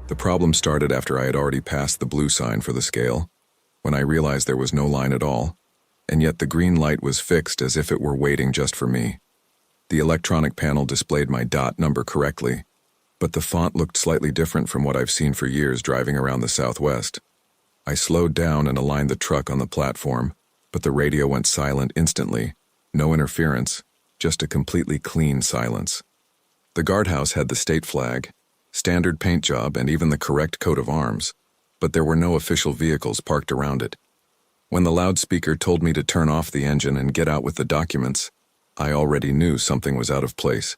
The problem started after I had already passed the blue sign for the scale, when I realized there was no line at all, and yet the green light was fixed as if it were waiting just for me. The electronic panel displayed my dot number correctly, but the font looked slightly different from what I've seen for years driving around the Southwest. I slowed down and aligned the truck on the platform, but the radio went silent instantly. No interference, just a completely clean silence. The guardhouse had the state flag, standard paint job, and even the correct coat of arms, but there were no official vehicles parked around it. When the loudspeaker told me to turn off the engine and get out with the documents, I already knew something was out of place.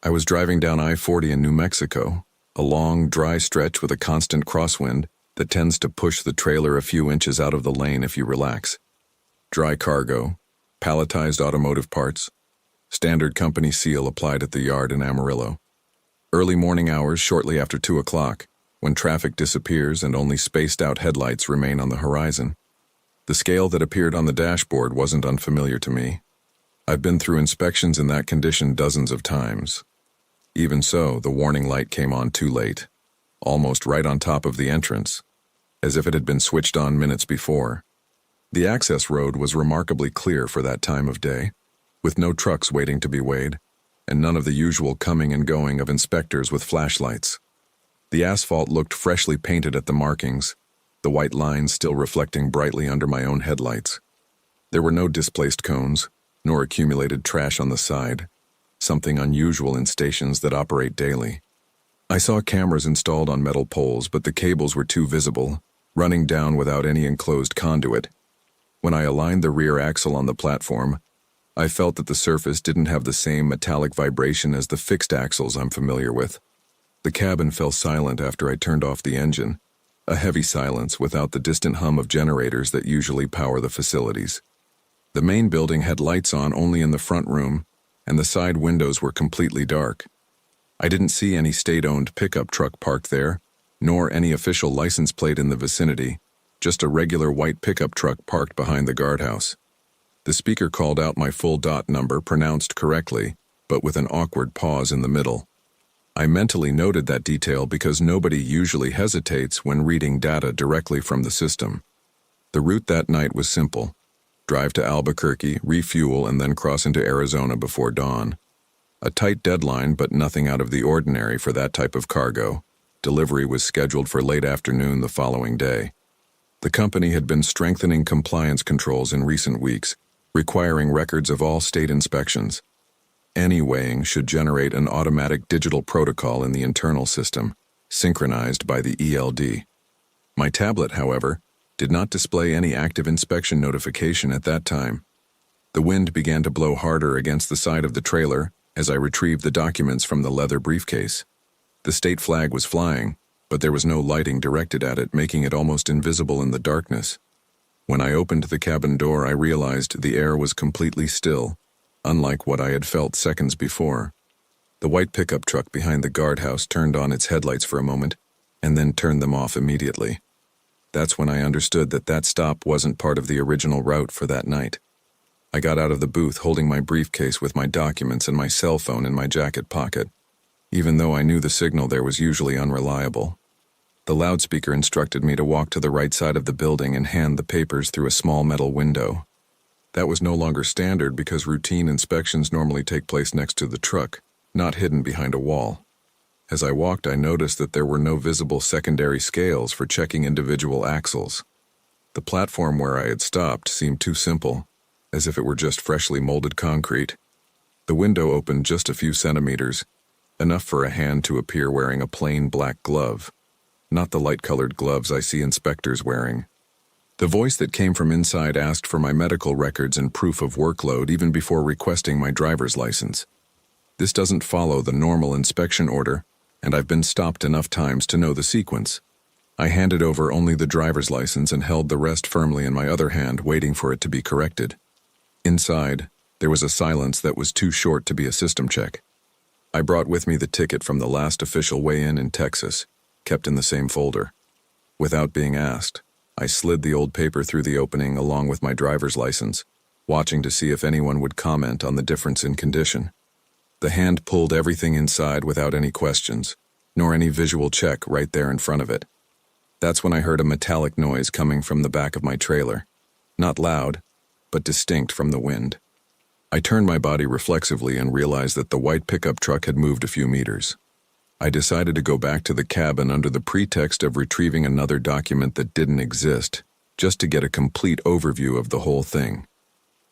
I was driving down I-40 in New Mexico, a long, dry stretch with a constant crosswind that tends to push the trailer a few inches out of the lane if you relax. Dry cargo, palletized automotive parts, standard company seal applied at the yard in Amarillo. Early morning hours shortly after 2 o'clock, when traffic disappears and only spaced-out headlights remain on the horizon. The scale that appeared on the dashboard wasn't unfamiliar to me. I've been through inspections in that condition dozens of times. Even so, the warning light came on too late, almost right on top of the entrance, as if it had been switched on minutes before. The access road was remarkably clear for that time of day, with no trucks waiting to be weighed, and none of the usual coming and going of inspectors with flashlights. The asphalt looked freshly painted at the markings, the white lines still reflecting brightly under my own headlights. There were no displaced cones, nor accumulated trash on the side, something unusual in stations that operate daily. I saw cameras installed on metal poles, but the cables were too visible, running down without any enclosed conduit. When I aligned the rear axle on the platform, I felt that the surface didn't have the same metallic vibration as the fixed axles I'm familiar with. The cabin fell silent after I turned off the engine, a heavy silence without the distant hum of generators that usually power the facilities. The main building had lights on only in the front room, and the side windows were completely dark. I didn't see any state-owned pickup truck parked there, nor any official license plate in the vicinity, just a regular white pickup truck parked behind the guardhouse. The speaker called out my full dot number pronounced correctly, but with an awkward pause in the middle. I mentally noted that detail because nobody usually hesitates when reading data directly from the system. The route that night was simple. Drive to Albuquerque, refuel, and then cross into Arizona before dawn. A tight deadline, but nothing out of the ordinary for that type of cargo. Delivery was scheduled for late afternoon the following day. The company had been strengthening compliance controls in recent weeks, requiring records of all state inspections. Any weighing should generate an automatic digital protocol in the internal system, synchronized by the ELD. My tablet, however, did not display any active inspection notification at that time. The wind began to blow harder against the side of the trailer as I retrieved the documents from the leather briefcase. The state flag was flying, but there was no lighting directed at it, making it almost invisible in the darkness. When I opened the cabin door, I realized the air was completely still, unlike what I had felt seconds before. The white pickup truck behind the guardhouse turned on its headlights for a moment, and then turned them off immediately. That's when I understood that that stop wasn't part of the original route for that night. I got out of the booth holding my briefcase with my documents and my cell phone in my jacket pocket, even though I knew the signal there was usually unreliable. The loudspeaker instructed me to walk to the right side of the building and hand the papers through a small metal window. That was no longer standard because routine inspections normally take place next to the truck, not hidden behind a wall. As I walked, I noticed that there were no visible secondary scales for checking individual axles. The platform where I had stopped seemed too simple, as if it were just freshly molded concrete. The window opened just a few centimeters, enough for a hand to appear wearing a plain black glove, not the light-colored gloves I see inspectors wearing. The voice that came from inside asked for my medical records and proof of workload even before requesting my driver's license. This doesn't follow the normal inspection order, and I've been stopped enough times to know the sequence. I handed over only the driver's license and held the rest firmly in my other hand, waiting for it to be corrected. Inside, there was a silence that was too short to be a system check. I brought with me the ticket from the last official weigh-in in Texas, kept in the same folder. Without being asked, I slid the old paper through the opening along with my driver's license, watching to see if anyone would comment on the difference in condition. The hand pulled everything inside without any questions, nor any visual check right there in front of it. That's when I heard a metallic noise coming from the back of my trailer. Not loud, but distinct from the wind. I turned my body reflexively and realized that the white pickup truck had moved a few meters. I decided to go back to the cabin under the pretext of retrieving another document that didn't exist, just to get a complete overview of the whole thing.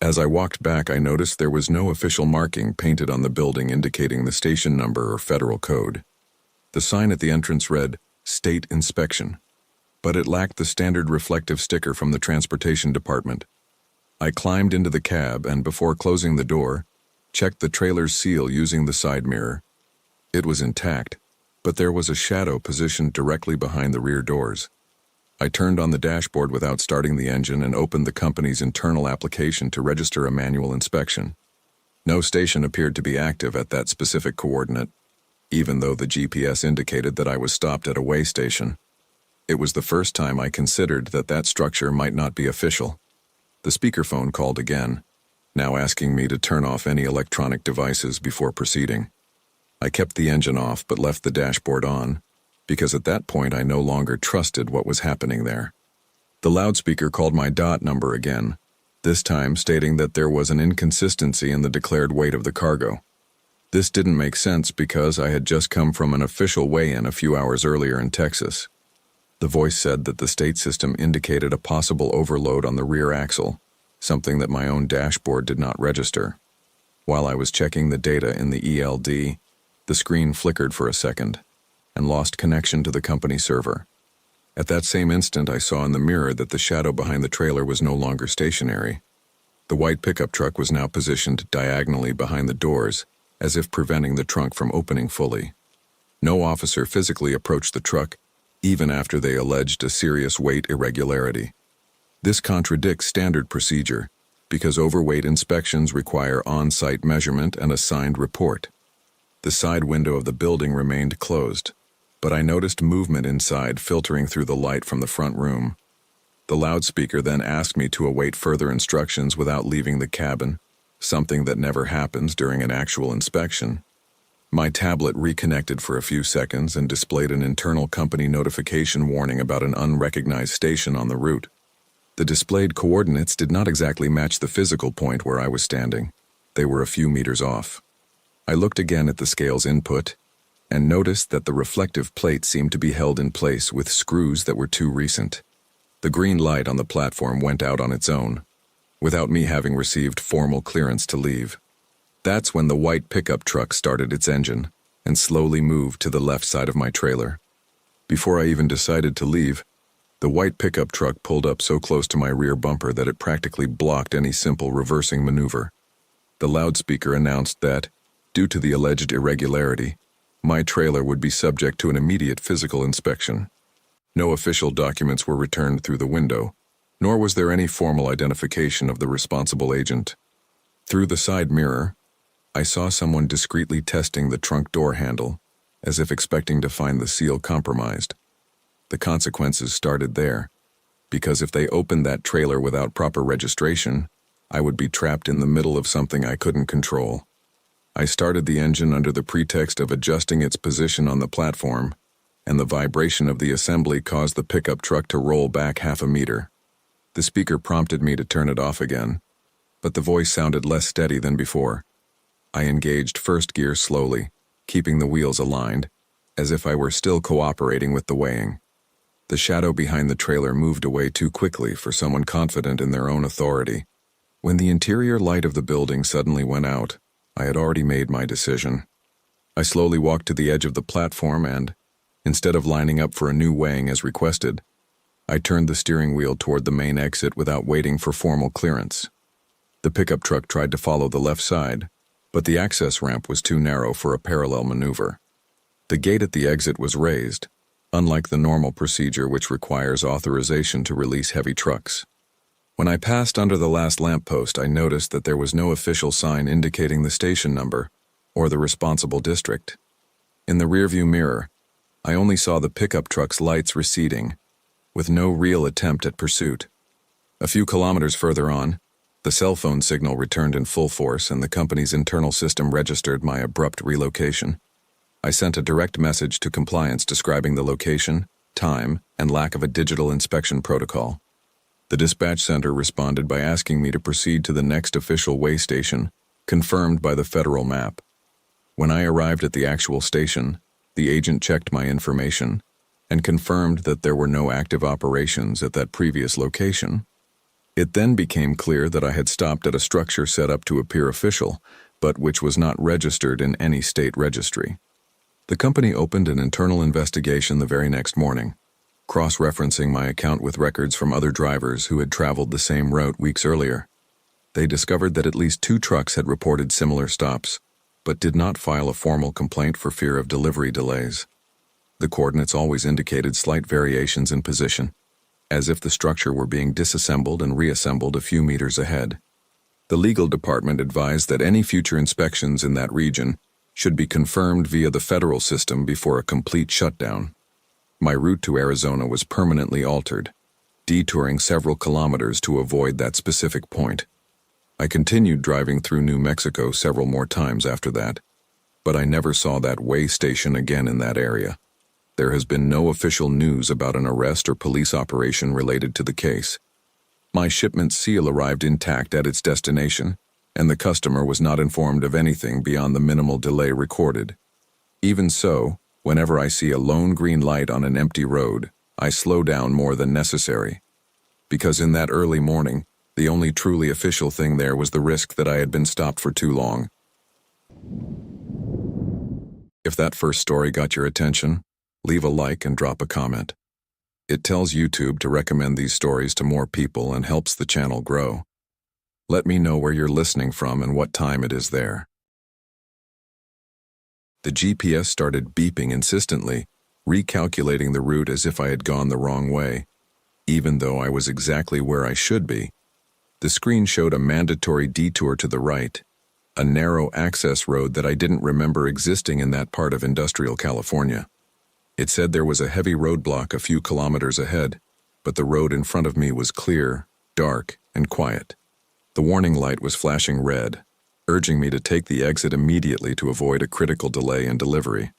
As I walked back, I noticed there was no official marking painted on the building indicating the station number or federal code. The sign at the entrance read, "State Inspection," but it lacked the standard reflective sticker from the transportation department. I climbed into the cab and, before closing the door, checked the trailer's seal using the side mirror. It was intact, but there was a shadow positioned directly behind the rear doors. I turned on the dashboard without starting the engine and opened the company's internal application to register a manual inspection. No station appeared to be active at that specific coordinate, even though the GPS indicated that I was stopped at a way station. It was the first time I considered that structure might not be official. The speakerphone called again, now asking me to turn off any electronic devices before proceeding. I kept the engine off but left the dashboard on, because at that point I no longer trusted what was happening there. The loudspeaker called my DOT number again, this time stating that there was an inconsistency in the declared weight of the cargo. This didn't make sense because I had just come from an official weigh-in a few hours earlier in Texas. The voice said that the state system indicated a possible overload on the rear axle, something that my own dashboard did not register. While I was checking the data in the ELD, the screen flickered for a second and lost connection to the company server. At that same instant, I saw in the mirror that the shadow behind the trailer was no longer stationary. The white pickup truck was now positioned diagonally behind the doors, as if preventing the trunk from opening fully. No officer physically approached the truck, even after they alleged a serious weight irregularity. This contradicts standard procedure, because overweight inspections require on-site measurement and a signed report. The side window of the building remained closed, but I noticed movement inside filtering through the light from the front room. The loudspeaker then asked me to await further instructions without leaving the cabin, something that never happens during an actual inspection. My tablet reconnected for a few seconds and displayed an internal company notification warning about an unrecognized station on the route. The displayed coordinates did not exactly match the physical point where I was standing. They were a few meters off. I looked again at the scale's input and noticed that the reflective plate seemed to be held in place with screws that were too recent. The green light on the platform went out on its own, without me having received formal clearance to leave. That's when the white pickup truck started its engine and slowly moved to the left side of my trailer. Before I even decided to leave, the white pickup truck pulled up so close to my rear bumper that it practically blocked any simple reversing maneuver. The loudspeaker announced that, due to the alleged irregularity, my trailer would be subject to an immediate physical inspection. No official documents were returned through the window, nor was there any formal identification of the responsible agent. Through the side mirror, I saw someone discreetly testing the trunk door handle, as if expecting to find the seal compromised. The consequences started there, because if they opened that trailer without proper registration, I would be trapped in the middle of something I couldn't control. I started the engine under the pretext of adjusting its position on the platform, and the vibration of the assembly caused the pickup truck to roll back half a meter. The speaker prompted me to turn it off again, but the voice sounded less steady than before. I engaged first gear slowly, keeping the wheels aligned, as if I were still cooperating with the weighing. The shadow behind the trailer moved away too quickly for someone confident in their own authority. When the interior light of the building suddenly went out, I had already made my decision. I slowly walked to the edge of the platform and, instead of lining up for a new weighing as requested, I turned the steering wheel toward the main exit without waiting for formal clearance. The pickup truck tried to follow the left side, but the access ramp was too narrow for a parallel maneuver. The gate at the exit was raised, unlike the normal procedure which requires authorization to release heavy trucks. When I passed under the last lamppost, I noticed that there was no official sign indicating the station number or the responsible district. In the rearview mirror, I only saw the pickup truck's lights receding, with no real attempt at pursuit. A few kilometers further on, the cell phone signal returned in full force and the company's internal system registered my abrupt relocation. I sent a direct message to compliance describing the location, time, and lack of a digital inspection protocol. The dispatch center responded by asking me to proceed to the next official way station, confirmed by the federal map. When I arrived at the actual station, the agent checked my information and confirmed that there were no active operations at that previous location. It then became clear that I had stopped at a structure set up to appear official, but which was not registered in any state registry. The company opened an internal investigation the very next morning, cross-referencing my account with records from other drivers who had traveled the same route weeks earlier. They discovered that at least 2 trucks had reported similar stops, but did not file a formal complaint for fear of delivery delays. The coordinates always indicated slight variations in position, as if the structure were being disassembled and reassembled a few meters ahead. The legal department advised that any future inspections in that region should be confirmed via the federal system before a complete shutdown. My route to Arizona was permanently altered, detouring several kilometers to avoid that specific point. I continued driving through New Mexico several more times after that, but I never saw that way station again in that area. There has been no official news about an arrest or police operation related to the case. My shipment seal arrived intact at its destination, and the customer was not informed of anything beyond the minimal delay recorded. Even so, whenever I see a lone green light on an empty road, I slow down more than necessary. Because in that early morning, the only truly official thing there was the risk that I had been stopped for too long. If that first story got your attention, leave a like and drop a comment. It tells YouTube to recommend these stories to more people and helps the channel grow. Let me know where you're listening from and what time it is there. The GPS started beeping insistently, recalculating the route as if I had gone the wrong way, even though I was exactly where I should be. The screen showed a mandatory detour to the right, a narrow access road that I didn't remember existing in that part of industrial California. It said there was a heavy roadblock a few kilometers ahead, but the road in front of me was clear, dark, and quiet. The warning light was flashing red, urging me to take the exit immediately to avoid a critical delay in delivery.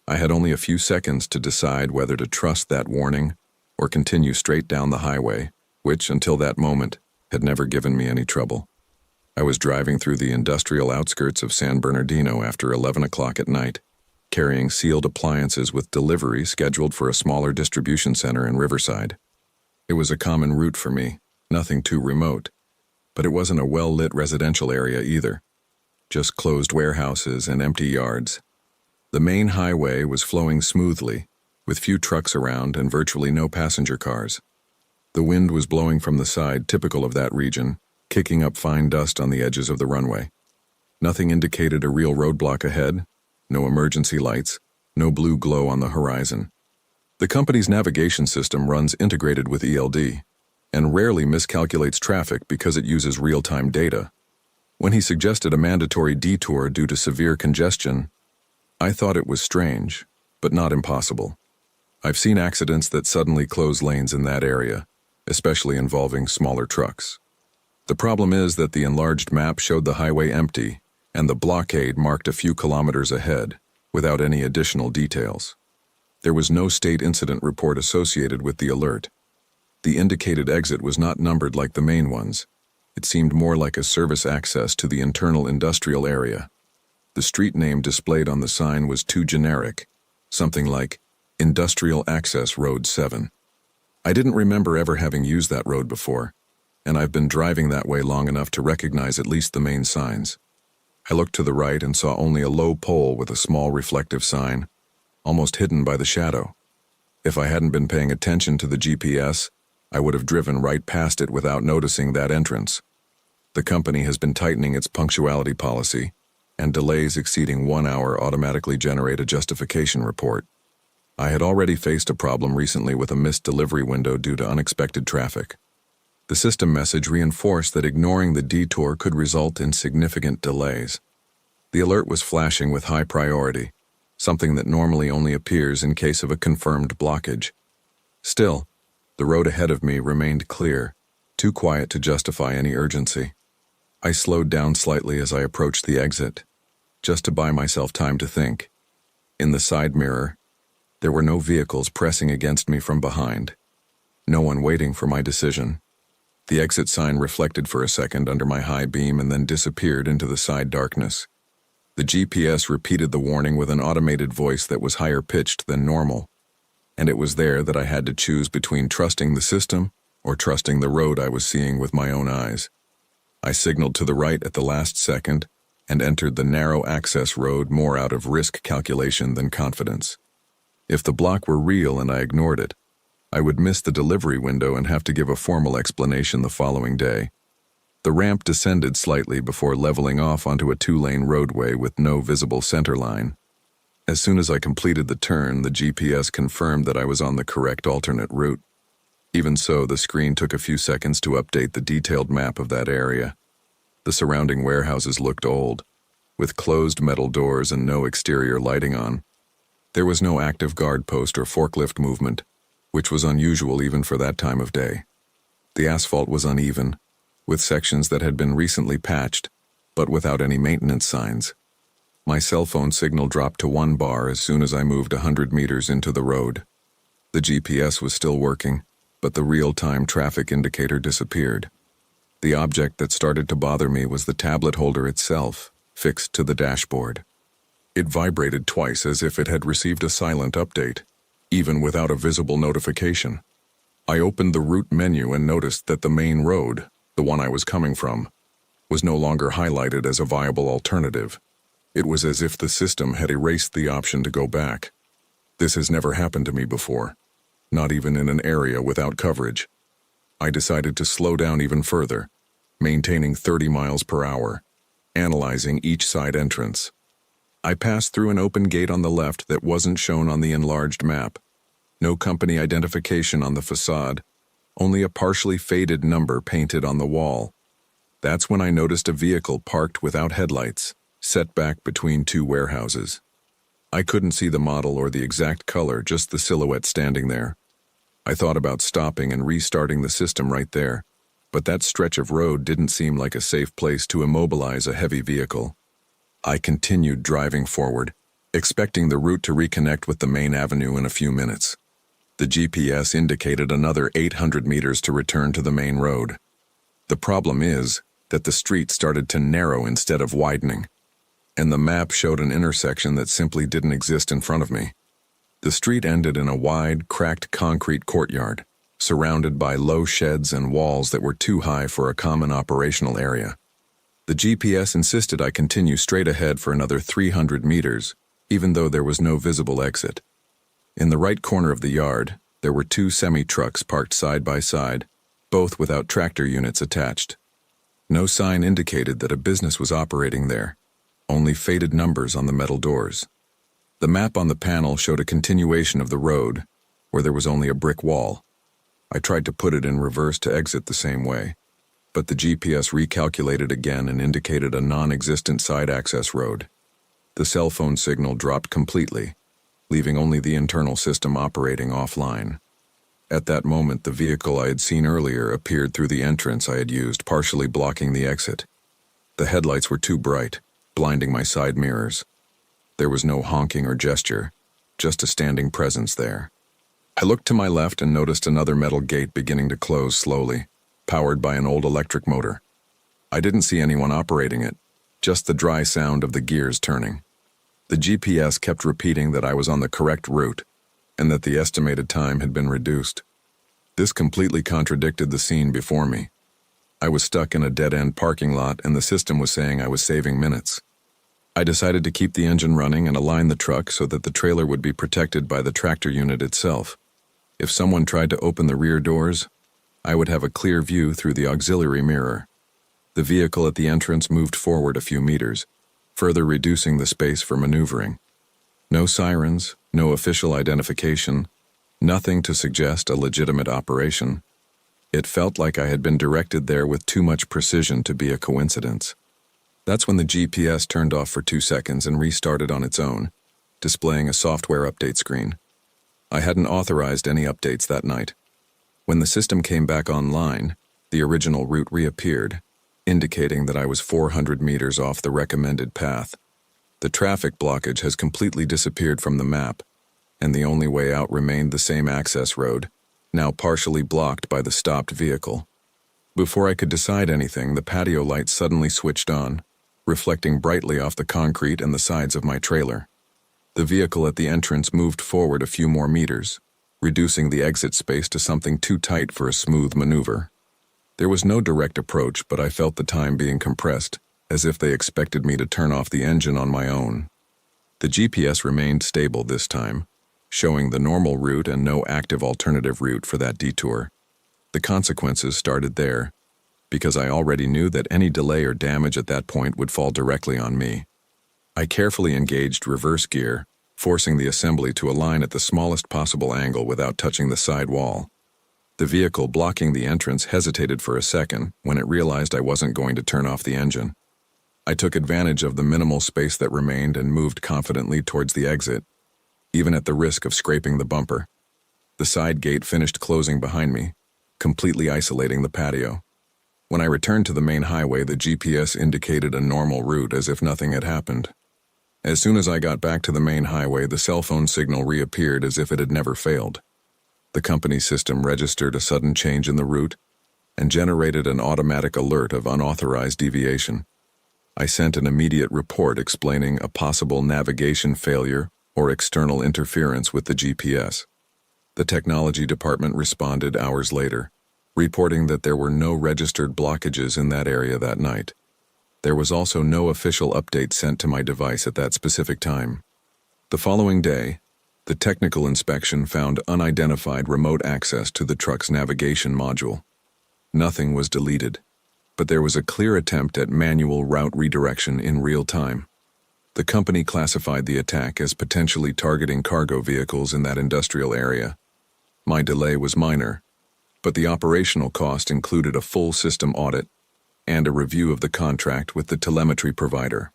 I had only a few seconds to decide whether to trust that warning or continue straight down the highway, which, until that moment, had never given me any trouble. I was driving through the industrial outskirts of San Bernardino after 11 o'clock at night, carrying sealed appliances with delivery scheduled for a smaller distribution center in Riverside. It was a common route for me, nothing too remote, but it wasn't a well-lit residential area either, just closed warehouses and empty yards. The main highway was flowing smoothly, with few trucks around and virtually no passenger cars. The wind was blowing from the side typical of that region, kicking up fine dust on the edges of the runway. Nothing indicated a real roadblock ahead, no emergency lights, no blue glow on the horizon. The company's navigation system runs integrated with ELD, and rarely miscalculates traffic because it uses real-time data. When he suggested a mandatory detour due to severe congestion, I thought it was strange, but not impossible. I've seen accidents that suddenly close lanes in that area, especially involving smaller trucks. The problem is that the enlarged map showed the highway empty, and the blockade marked a few kilometers ahead, without any additional details. There was no state incident report associated with the alert. The indicated exit was not numbered like the main ones. It seemed more like a service access to the internal industrial area. The street name displayed on the sign was too generic, something like Industrial Access Road 7. I didn't remember ever having used that road before, and I've been driving that way long enough to recognize at least the main signs. I looked to the right and saw only a low pole with a small reflective sign, almost hidden by the shadow. If I hadn't been paying attention to the GPS, I would have driven right past it without noticing that entrance. The company has been tightening its punctuality policy, and delays exceeding 1 hour automatically generate a justification report. I had already faced a problem recently with a missed delivery window due to unexpected traffic. The system message reinforced that ignoring the detour could result in significant delays. The alert was flashing with high priority, something that normally only appears in case of a confirmed blockage. Still, the road ahead of me remained clear, too quiet to justify any urgency. I slowed down slightly as I approached the exit, just to buy myself time to think. In the side mirror, there were no vehicles pressing against me from behind. No one waiting for my decision. The exit sign reflected for a second under my high beam and then disappeared into the side darkness. The GPS repeated the warning with an automated voice that was higher pitched than normal, and it was there that I had to choose between trusting the system or trusting the road I was seeing with my own eyes. I signaled to the right at the last second and entered the narrow access road more out of risk calculation than confidence. If the block were real and I ignored it, I would miss the delivery window and have to give a formal explanation the following day. The ramp descended slightly before leveling off onto a 2-lane roadway with no visible center line. As soon as I completed the turn, the GPS confirmed that I was on the correct alternate route. Even so, the screen took a few seconds to update the detailed map of that area. The surrounding warehouses looked old, with closed metal doors and no exterior lighting on. There was no active guard post or forklift movement, which was unusual even for that time of day. The asphalt was uneven, with sections that had been recently patched, but without any maintenance signs. My cell phone signal dropped to 1 bar as soon as I moved 100 meters into the road. The GPS was still working, but the real-time traffic indicator disappeared. The object that started to bother me was the tablet holder itself, fixed to the dashboard. It vibrated twice as if it had received a silent update, even without a visible notification. I opened the route menu and noticed that the main road, the one I was coming from, was no longer highlighted as a viable alternative. It was as if the system had erased the option to go back. This has never happened to me before, not even in an area without coverage. I decided to slow down even further, maintaining 30 miles per hour, analyzing each side entrance. I passed through an open gate on the left that wasn't shown on the enlarged map. No company identification on the facade, only a partially faded number painted on the wall. That's when I noticed a vehicle parked without headlights, set back between 2 warehouses. I couldn't see the model or the exact color, just the silhouette standing there. I thought about stopping and restarting the system right there, but that stretch of road didn't seem like a safe place to immobilize a heavy vehicle. I continued driving forward, expecting the route to reconnect with the main avenue in a few minutes. The GPS indicated another 800 meters to return to the main road. The problem is that the street started to narrow instead of widening, and the map showed an intersection that simply didn't exist in front of me. The street ended in a wide, cracked concrete courtyard, surrounded by low sheds and walls that were too high for a common operational area. The GPS insisted I continue straight ahead for another 300 meters, even though there was no visible exit. In the right corner of the yard, there were 2 semi-trucks parked side by side, both without tractor units attached. No sign indicated that a business was operating there, only faded numbers on the metal doors. The map on the panel showed a continuation of the road, where there was only a brick wall. I tried to put it in reverse to exit the same way, but the GPS recalculated again and indicated a non-existent side access road. The cell phone signal dropped completely, leaving only the internal system operating offline. At that moment, the vehicle I had seen earlier appeared through the entrance I had used, partially blocking the exit. The headlights were too bright, blinding my side mirrors. There was no honking or gesture, just a standing presence there. I looked to my left and noticed another metal gate beginning to close slowly, powered by an old electric motor. I didn't see anyone operating it, just the dry sound of the gears turning. The GPS kept repeating that I was on the correct route, and that the estimated time had been reduced. This completely contradicted the scene before me. I was stuck in a dead-end parking lot, and the system was saying I was saving minutes. I decided to keep the engine running and align the truck so that the trailer would be protected by the tractor unit itself. If someone tried to open the rear doors, I would have a clear view through the auxiliary mirror. The vehicle at the entrance moved forward a few meters, further reducing the space for maneuvering. No sirens, no official identification, nothing to suggest a legitimate operation. It felt like I had been directed there with too much precision to be a coincidence. That's when the GPS turned off for 2 seconds and restarted on its own, displaying a software update screen. I hadn't authorized any updates that night. When the system came back online, the original route reappeared, indicating that I was 400 meters off the recommended path. The traffic blockage has completely disappeared from the map, and the only way out remained the same access road, now partially blocked by the stopped vehicle. Before I could decide anything, the patio light suddenly switched on, reflecting brightly off the concrete and the sides of my trailer. The vehicle at the entrance moved forward a few more meters, reducing the exit space to something too tight for a smooth maneuver. There was no direct approach, but I felt the time being compressed, as if they expected me to turn off the engine on my own. The GPS remained stable this time, showing the normal route and no active alternative route for that detour. The consequences started there, because I already knew that any delay or damage at that point would fall directly on me. I carefully engaged reverse gear, forcing the assembly to align at the smallest possible angle without touching the side wall. The vehicle blocking the entrance hesitated for a second when it realized I wasn't going to turn off the engine. I took advantage of the minimal space that remained and moved confidently towards the exit, even at the risk of scraping the bumper. The side gate finished closing behind me, completely isolating the patio. When I returned to the main highway, the GPS indicated a normal route as if nothing had happened. As soon as I got back to the main highway, the cell phone signal reappeared as if it had never failed. The company system registered a sudden change in the route and generated an automatic alert of unauthorized deviation. I sent an immediate report explaining a possible navigation failure or external interference with the GPS. The technology department responded hours later, reporting that there were no registered blockages in that area that night. There was also no official update sent to my device at that specific time. The following day, the technical inspection found unidentified remote access to the truck's navigation module. Nothing was deleted, but there was a clear attempt at manual route redirection in real time. The company classified the attack as potentially targeting cargo vehicles in that industrial area. My delay was minor, but the operational cost included a full system audit and a review of the contract with the telemetry provider.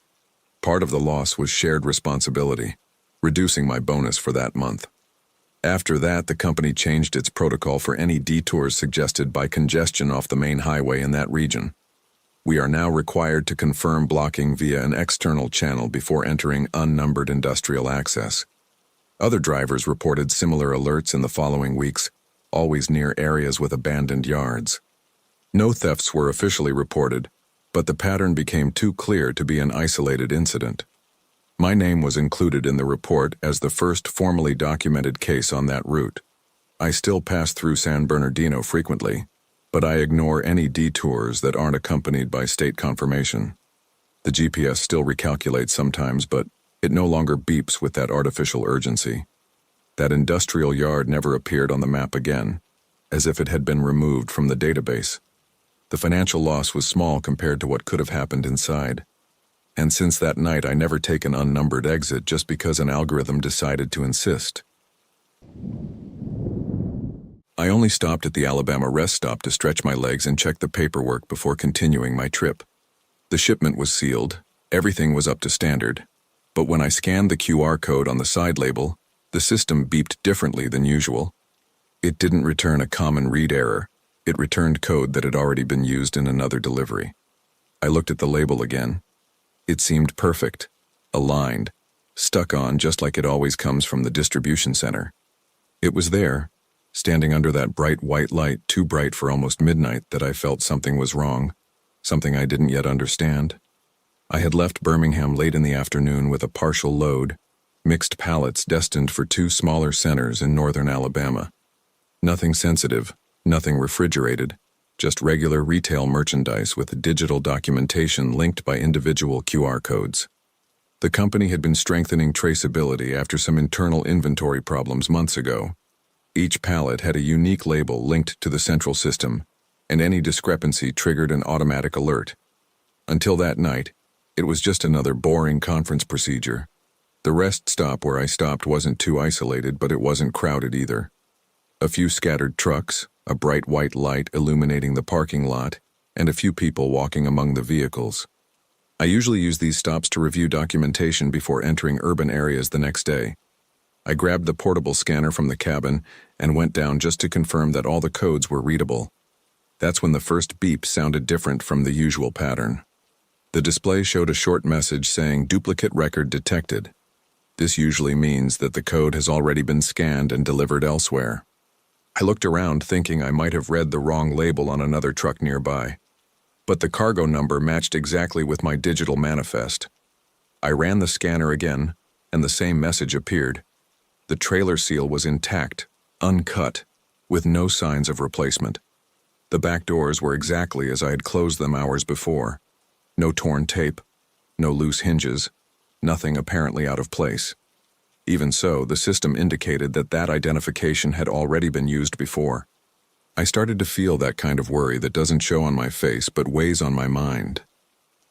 Part of the loss was shared responsibility, reducing my bonus for that month. After that, the company changed its protocol for any detours suggested by congestion off the main highway in that region. We are now required to confirm blocking via an external channel before entering unnumbered industrial access. Other drivers reported similar alerts in the following weeks, always near areas with abandoned yards. No thefts were officially reported, but the pattern became too clear to be an isolated incident. My name was included in the report as the first formally documented case on that route. I still pass through San Bernardino frequently, but I ignore any detours that aren't accompanied by state confirmation. The GPS still recalculates sometimes, but it no longer beeps with that artificial urgency. That industrial yard never appeared on the map again, as if it had been removed from the database. The financial loss was small compared to what could have happened inside. And since that night, I never take an unnumbered exit just because an algorithm decided to insist. I only stopped at the Alabama rest stop to stretch my legs and check the paperwork before continuing my trip. The shipment was sealed, everything was up to standard, but when I scanned the QR code on the side label, the system beeped differently than usual. It didn't return a common read error. It returned code that had already been used in another delivery. I looked at the label again. It seemed perfect, aligned, stuck on just like it always comes from the distribution center. It was there, standing under that bright white light, too bright for almost midnight, that I felt something was wrong, something I didn't yet understand. I had left Birmingham late in the afternoon with a partial load, mixed pallets destined for 2 smaller centers in northern Alabama. Nothing sensitive, nothing refrigerated, just regular retail merchandise with digital documentation linked by individual QR codes. The company had been strengthening traceability after some internal inventory problems months ago. Each pallet had a unique label linked to the central system, and any discrepancy triggered an automatic alert. Until that night, it was just another boring conference procedure. The rest stop where I stopped wasn't too isolated, but it wasn't crowded either. A few scattered trucks, a bright white light illuminating the parking lot, and a few people walking among the vehicles. I usually use these stops to review documentation before entering urban areas the next day. I grabbed the portable scanner from the cabin and went down just to confirm that all the codes were readable. That's when the first beep sounded different from the usual pattern. The display showed a short message saying duplicate record detected. This usually means that the code has already been scanned and delivered elsewhere. I looked around thinking I might have read the wrong label on another truck nearby, but the cargo number matched exactly with my digital manifest. I ran the scanner again, and the same message appeared. The trailer seal was intact, uncut, with no signs of replacement. The back doors were exactly as I had closed them hours before. No torn tape, no loose hinges, nothing apparently out of place. Even so, the system indicated that that identification had already been used before. I started to feel that kind of worry that doesn't show on my face but weighs on my mind.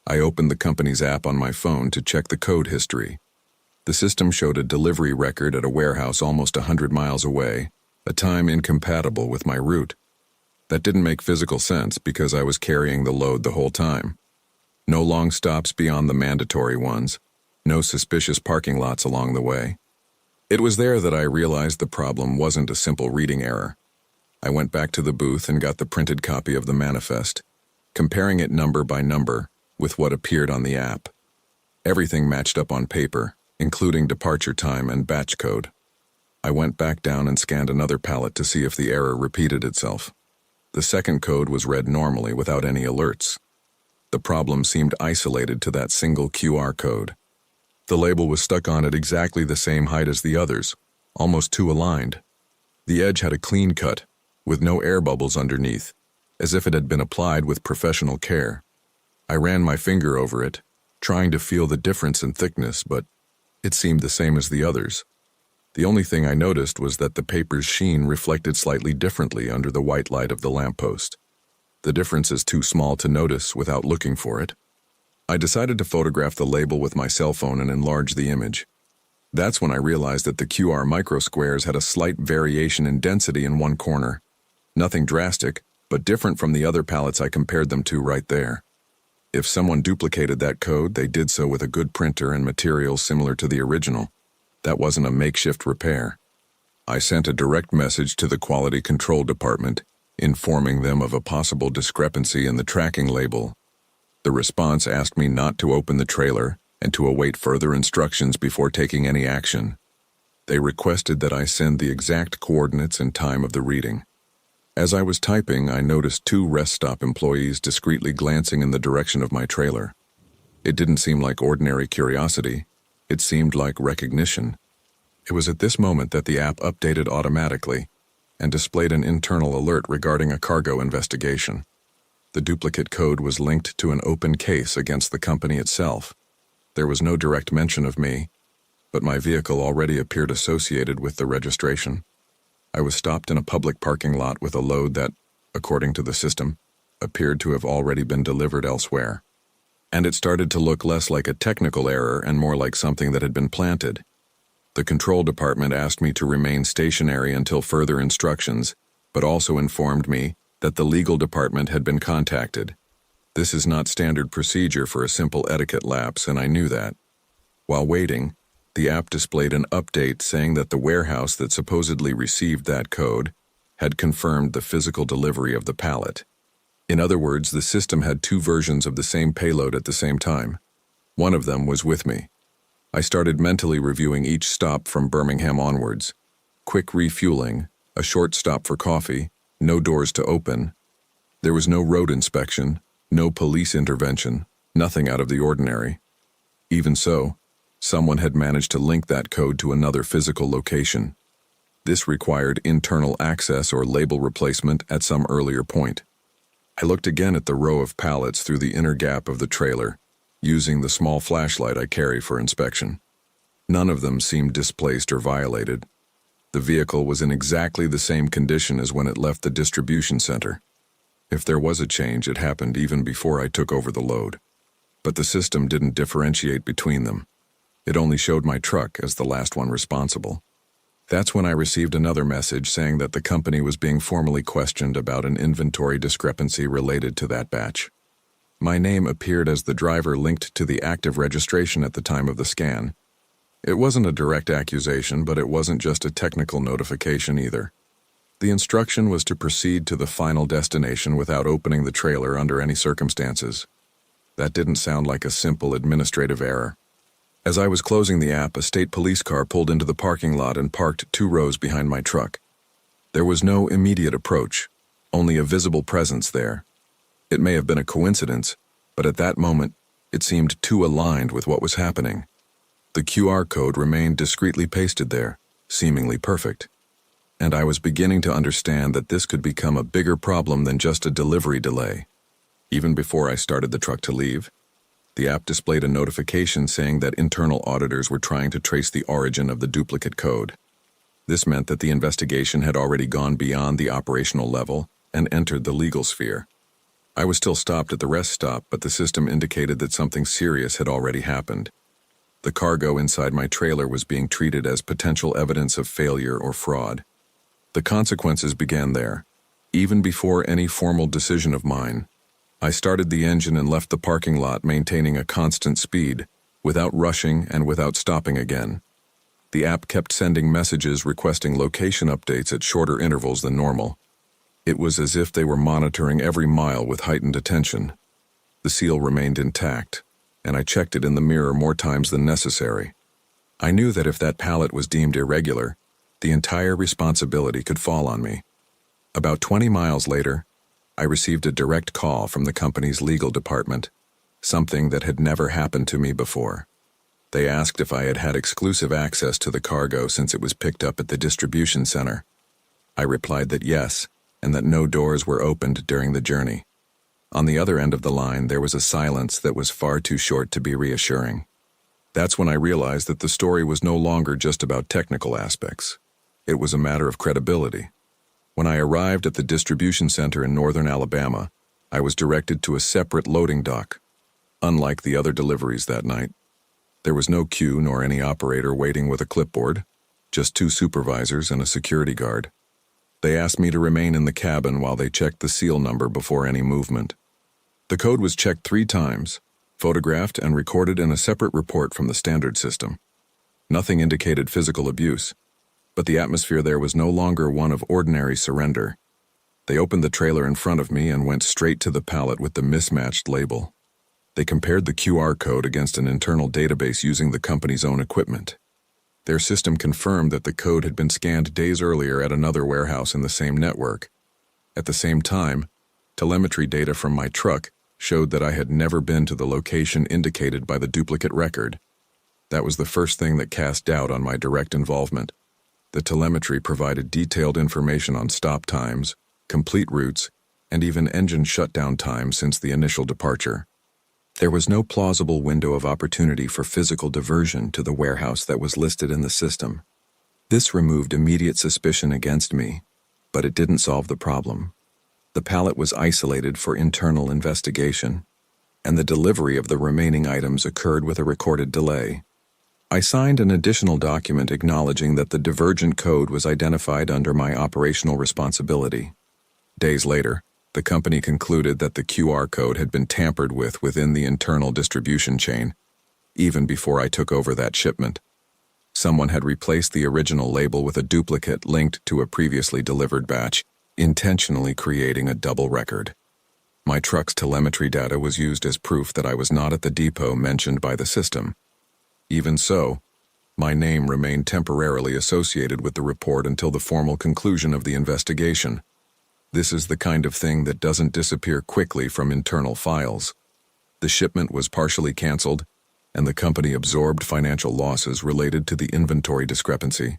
I opened the company's app on my phone to check the code history. The system showed a delivery record at a warehouse almost 100 miles away, a time incompatible with my route. That didn't make physical sense because I was carrying the load the whole time. No long stops beyond the mandatory ones, no suspicious parking lots along the way. It was there that I realized the problem wasn't a simple reading error. I went back to the booth and got the printed copy of the manifest, comparing it number by number with what appeared on the app. Everything matched up on paper, including departure time and batch code. I went back down and scanned another pallet to see if the error repeated itself. The second code was read normally without any alerts. The problem seemed isolated to that single QR code. The label was stuck on at exactly the same height as the others, almost too aligned. The edge had a clean cut, with no air bubbles underneath, as if it had been applied with professional care. I ran my finger over it, trying to feel the difference in thickness, but it seemed the same as the others. The only thing I noticed was that the paper's sheen reflected slightly differently under the white light of the lamppost. The difference is too small to notice without looking for it. I decided to photograph the label with my cell phone and enlarge the image. That's when I realized that the QR microsquares had a slight variation in density in one corner. Nothing drastic, but different from the other pallets I compared them to right there. If someone duplicated that code, they did so with a good printer and materials similar to the original. That wasn't a makeshift repair. I sent a direct message to the quality control department, informing them of a possible discrepancy in the tracking label. The response asked me not to open the trailer and to await further instructions before taking any action. They requested that I send the exact coordinates and time of the reading. As I was typing, I noticed 2 rest stop employees discreetly glancing in the direction of my trailer. It didn't seem like ordinary curiosity. It seemed like recognition. It was at this moment that the app updated automatically and displayed an internal alert regarding a cargo investigation. The duplicate code was linked to an open case against the company itself. There was no direct mention of me, but my vehicle already appeared associated with the registration. I was stopped in a public parking lot with a load that, according to the system, appeared to have already been delivered elsewhere. And it started to look less like a technical error and more like something that had been planted. The control department asked me to remain stationary until further instructions, but also informed me that the legal department had been contacted. This is not standard procedure for a simple etiquette lapse, and I knew that. While waiting, the app displayed an update saying that the warehouse that supposedly received that code had confirmed the physical delivery of the pallet. In other words, the system had 2 versions of the same payload at the same time. One of them was with me. I started mentally reviewing each stop from Birmingham onwards. Quick refueling, a short stop for coffee, no doors to open. There was no road inspection, no police intervention, nothing out of the ordinary. Even so, someone had managed to link that code to another physical location. This required internal access or label replacement at some earlier point. I looked again at the row of pallets through the inner gap of the trailer, using the small flashlight I carry for inspection. None of them seemed displaced or violated. The vehicle was in exactly the same condition as when it left the distribution center. If there was a change, it happened even before I took over the load. But the system didn't differentiate between them. It only showed my truck as the last one responsible. That's when I received another message saying that the company was being formally questioned about an inventory discrepancy related to that batch. My name appeared as the driver linked to the active registration at the time of the scan. It wasn't a direct accusation, but it wasn't just a technical notification either. The instruction was to proceed to the final destination without opening the trailer under any circumstances. That didn't sound like a simple administrative error. As I was closing the app, a state police car pulled into the parking lot and parked 2 rows behind my truck. There was no immediate approach, only a visible presence there. It may have been a coincidence, but at that moment, it seemed too aligned with what was happening. The QR code remained discreetly pasted there, seemingly perfect. And I was beginning to understand that this could become a bigger problem than just a delivery delay. Even before I started the truck to leave, the app displayed a notification saying that internal auditors were trying to trace the origin of the duplicate code. This meant that the investigation had already gone beyond the operational level and entered the legal sphere. I was still stopped at the rest stop, but the system indicated that something serious had already happened. The cargo inside my trailer was being treated as potential evidence of failure or fraud. The consequences began there. Even before any formal decision of mine, I started the engine and left the parking lot, maintaining a constant speed, without rushing and without stopping again. The app kept sending messages requesting location updates at shorter intervals than normal. It was as if they were monitoring every mile with heightened attention. The seal remained intact, and I checked it in the mirror more times than necessary. I knew that if that pallet was deemed irregular, the entire responsibility could fall on me. About 20 miles later, I received a direct call from the company's legal department, something that had never happened to me before. They asked if I had had exclusive access to the cargo since it was picked up at the distribution center. I replied that yes, and that no doors were opened during the journey. On the other end of the line, there was a silence that was far too short to be reassuring. That's when I realized that the story was no longer just about technical aspects. It was a matter of credibility. When I arrived at the distribution center in northern Alabama, I was directed to a separate loading dock. Unlike the other deliveries that night, there was no queue nor any operator waiting with a clipboard, just 2 supervisors and a security guard. They asked me to remain in the cabin while they checked the seal number before any movement. The code was checked 3 times, photographed and recorded in a separate report from the standard system. Nothing indicated physical abuse, but the atmosphere there was no longer one of ordinary surrender. They opened the trailer in front of me and went straight to the pallet with the mismatched label. They compared the QR code against an internal database using the company's own equipment. Their system confirmed that the code had been scanned days earlier at another warehouse in the same network. At the same time, telemetry data from my truck showed that I had never been to the location indicated by the duplicate record. That was the first thing that cast doubt on my direct involvement. The telemetry provided detailed information on stop times, complete routes, and even engine shutdown times since the initial departure. There was no plausible window of opportunity for physical diversion to the warehouse that was listed in the system. This removed immediate suspicion against me, but it didn't solve the problem. The pallet was isolated for internal investigation, and the delivery of the remaining items occurred with a recorded delay. I signed an additional document acknowledging that the divergent code was identified under my operational responsibility. Days later, the company concluded that the QR code had been tampered with within the internal distribution chain, even before I took over that shipment. Someone had replaced the original label with a duplicate linked to a previously delivered batch, intentionally creating a double record. My truck's telemetry data was used as proof that I was not at the depot mentioned by the system. Even so, my name remained temporarily associated with the report until the formal conclusion of the investigation. This is the kind of thing that doesn't disappear quickly from internal files. The shipment was partially canceled, and the company absorbed financial losses related to the inventory discrepancy.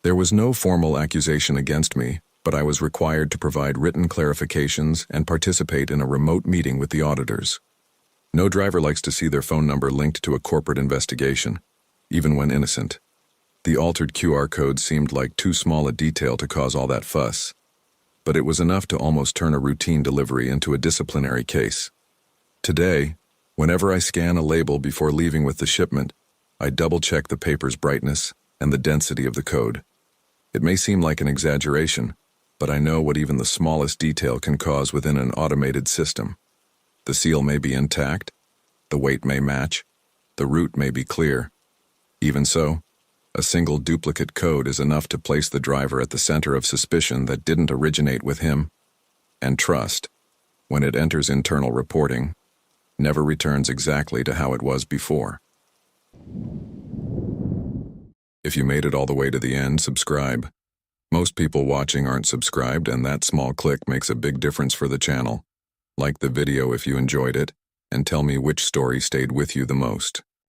There was no formal accusation against me, but I was required to provide written clarifications and participate in a remote meeting with the auditors. No driver likes to see their phone number linked to a corporate investigation, even when innocent. The altered QR code seemed like too small a detail to cause all that fuss, but it was enough to almost turn a routine delivery into a disciplinary case. Today, whenever I scan a label before leaving with the shipment, I double-check the paper's brightness and the density of the code. It may seem like an exaggeration, but I know what even the smallest detail can cause within an automated system. The seal may be intact, the weight may match, the route may be clear. Even so, a single duplicate code is enough to place the driver at the center of suspicion that didn't originate with him. And trust, when it enters internal reporting, never returns exactly to how it was before. If you made it all the way to the end, subscribe. Most people watching aren't subscribed, and that small click makes a big difference for the channel. Like the video if you enjoyed it, and tell me which story stayed with you the most.